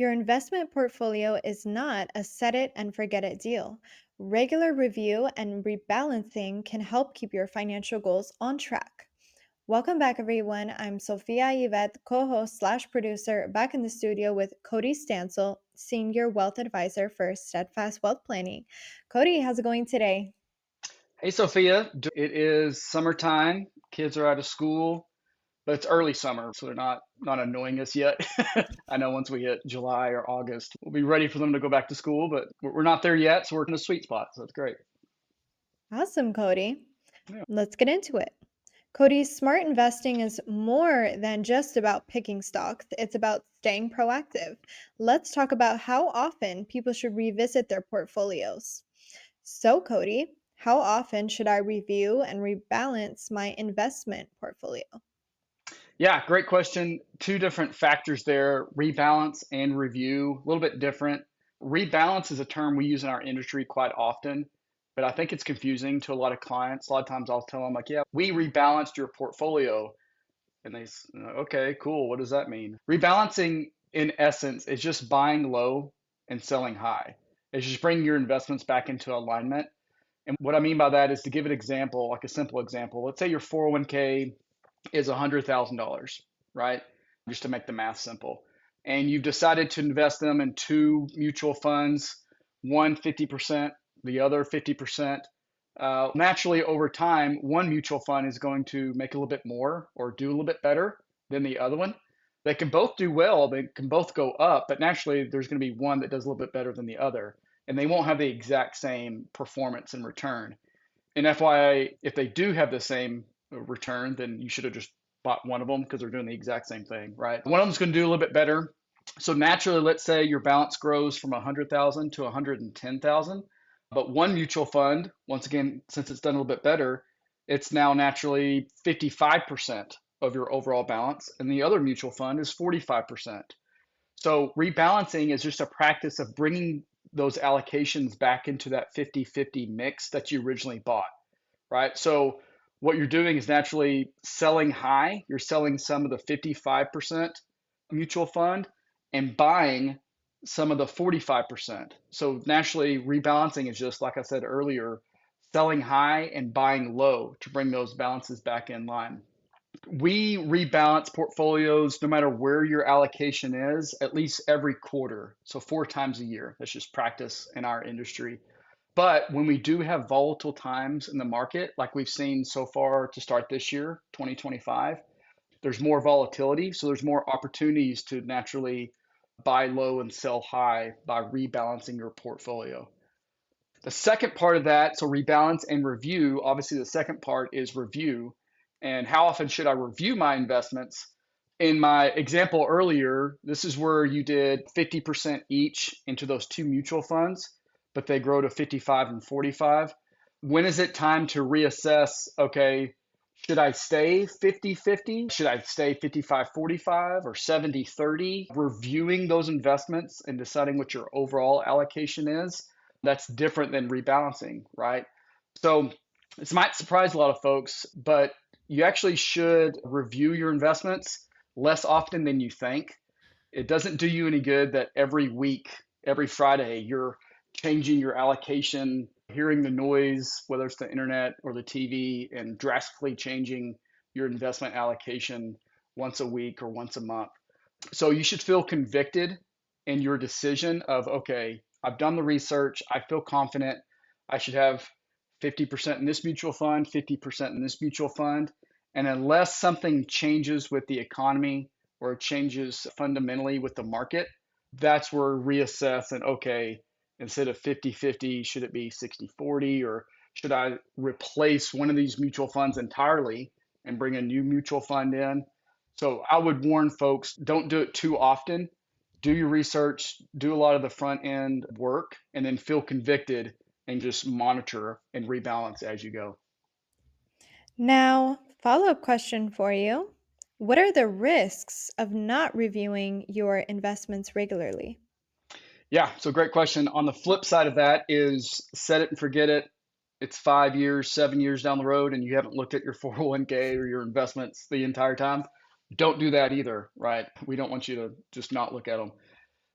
Your investment portfolio is not a set it and forget it deal. Regular review and rebalancing can help keep your financial goals on track. Welcome back, everyone. I'm Sophia Yvette, co host slash producer, back in the studio with Cody Stansell, Senior Wealth Advisor for Steadfast Wealth Planning. Cody, how's it going today? Hey, Sophia. It is summertime. Kids are out of school, but it's early summer, so they're not annoying us yet. I know once we hit July or August, we'll be ready for them to go back to school, but we're not there yet, so we're in a sweet spot. So that's great. Awesome, Cody. Yeah. Let's get into it. Cody, smart investing is more than just about picking stocks, it's about staying proactive. Let's talk about how often people should revisit their portfolios. So, Cody, how often should I review and rebalance my investment portfolio? Yeah, great question. Two different factors there, rebalance and review, a little bit different. Rebalance is a term we use in our industry quite often, but I think it's confusing to a lot of clients. A lot of times I'll tell them, like, yeah, we rebalanced your portfolio. And okay, cool. What does that mean? Rebalancing, in essence, is just buying low and selling high. It's just bringing your investments back into alignment. And what I mean by that is to give an example, like a simple example. Let's say your 401k is $100,000, right? Just to make the math simple. And you've decided to invest them in two mutual funds, one 50%, the other 50%. Naturally, over time, one mutual fund is going to make a little bit more or do a little bit better than the other one. They can both do well, they can both go up, but naturally, there's going to be one that does a little bit better than the other. And they won't have the exact same performance and return. And FYI, if they do have the same return, then you should have just bought one of them because they're doing the exact same thing, right? One of them's going to do a little bit better. So naturally, let's say your balance grows from 100,000 to 110,000, but one mutual fund, once again, since it's done a little bit better, it's now naturally 55% of your overall balance, and the other mutual fund is 45%. So rebalancing is just a practice of bringing those allocations back into that 50-50 mix that you originally bought, right? So what you're doing is naturally selling high. You're selling some of the 55% mutual fund and buying some of the 45%. So naturally, rebalancing is just, like I said earlier, selling high and buying low to bring those balances back in line. We rebalance portfolios no matter where your allocation is, at least every quarter. So 4 times a year. That's just practice in our industry. But when we do have volatile times in the market, like we've seen so far to start this year, 2025, there's more volatility. So there's more opportunities to naturally buy low and sell high by rebalancing your portfolio. The second part of that, so rebalance and review, obviously the second part is review. And how often should I review my investments? In my example earlier, this is where you did 50% each into those two mutual funds, but they grow to 55 and 45. When is it time to reassess? Okay, should I stay 50-50? Should I stay 55-45 or 70-30? Reviewing those investments and deciding what your overall allocation is, that's different than rebalancing, right? So this might surprise a lot of folks, but you actually should review your investments less often than you think. It doesn't do you any good that every week, every Friday, you're changing your allocation, hearing the noise, whether it's the internet or the TV, and drastically changing your investment allocation once a week or once a month. So you should feel convicted in your decision of, okay, I've done the research, I feel confident, I should have 50% in this mutual fund, 50% in this mutual fund. And unless something changes with the economy or changes fundamentally with the market, that's where reassess and, okay, instead of 50-50, should it be 60-40, or should I replace one of these mutual funds entirely and bring a new mutual fund in? So I would warn folks, don't do it too often. Do your research, do a lot of the front end work, and then feel convicted and just monitor and rebalance as you go. Now, follow up question for you. What are the risks of not reviewing your investments regularly? Yeah, so great question. On the flip side of that is set it and forget it. It's 5 years, 7 years down the road, and you haven't looked at your 401k or your investments the entire time. Don't do that either, right? We don't want you to just not look at them.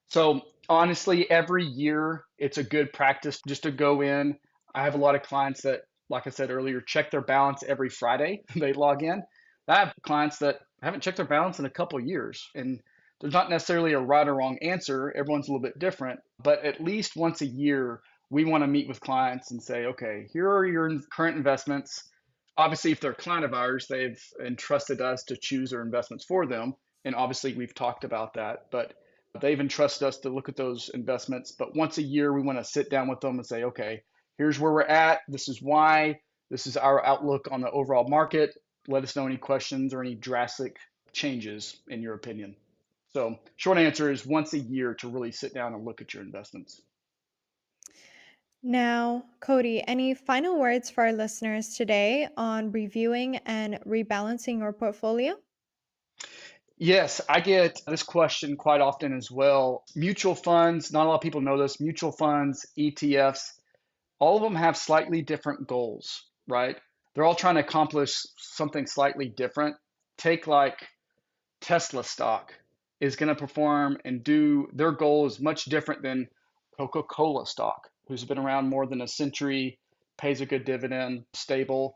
So honestly, every year it's a good practice just to go in. I have a lot of clients that, like I said earlier, check their balance every Friday. They log in. I have clients that haven't checked their balance in a couple of years. And there's not necessarily a right or wrong answer. Everyone's a little bit different. But at least once a year, we want to meet with clients and say, okay, here are your current investments. Obviously, if they're a client of ours, they've entrusted us to choose their investments for them. And obviously, we've talked about that. But they've entrusted us to look at those investments. But once a year, we want to sit down with them and say, okay, here's where we're at. This is why. This is our outlook on the overall market. Let us know any questions or any drastic changes in your opinion. So, short answer is once a year to really sit down and look at your investments. Now, Cody, any final words for our listeners today on reviewing and rebalancing your portfolio? Yes, I get this question quite often as well. Mutual funds, not a lot of people know this, mutual funds, ETFs, all of them have slightly different goals, right? They're all trying to accomplish something slightly different. Take like Tesla stock is going to perform and do their goal is much different than Coca-Cola stock, who's been around more than a century, pays a good dividend, stable.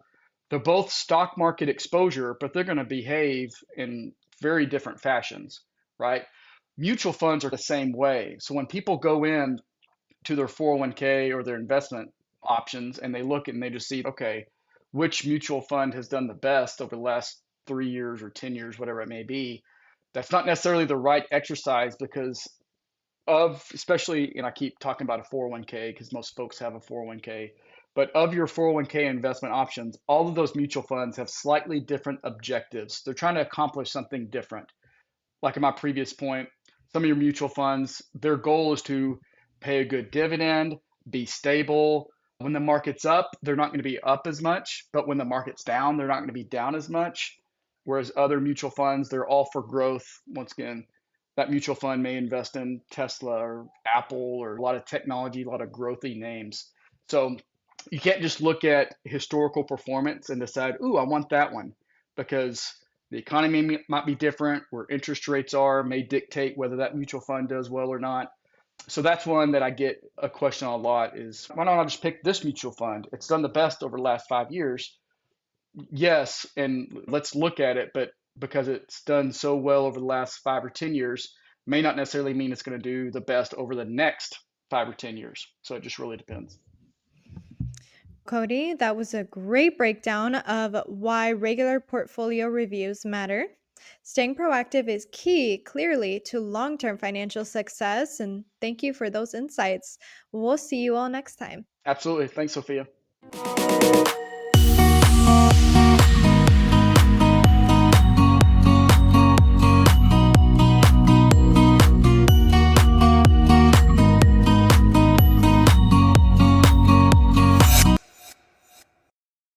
They're both stock market exposure, but they're going to behave in very different fashions, right? Mutual funds are the same way. So when people go in to their 401k or their investment options and they look and they just see, okay, which mutual fund has done the best over the last 3 years or 10 years, whatever it may be, that's not necessarily the right exercise because of, especially, and I keep talking about a 401k because most folks have a 401k, but of your 401k investment options, all of those mutual funds have slightly different objectives. They're trying to accomplish something different. Like in my previous point, some of your mutual funds, their goal is to pay a good dividend, be stable. When the market's up, they're not going to be up as much, but when the market's down, they're not going to be down as much. Whereas other mutual funds, they're all for growth. Once again, that mutual fund may invest in Tesla or Apple or a lot of technology, a lot of growthy names. So you can't just look at historical performance and decide, ooh, I want that one because the economy might be different, where interest rates are may dictate whether that mutual fund does well or not. So that's one that I get a question on a lot is why don't I just pick this mutual fund? It's done the best over the last 5 years. Yes, and let's look at it, but because it's done so well over the last 5 or 10 years, may not necessarily mean it's going to do the best over the next 5 or 10 years. So it just really depends. Cody, that was a great breakdown of why regular portfolio reviews matter. Staying proactive is key, clearly, to long term financial success. And thank you for those insights. We'll see you all next time. Absolutely. Thanks, Sophia.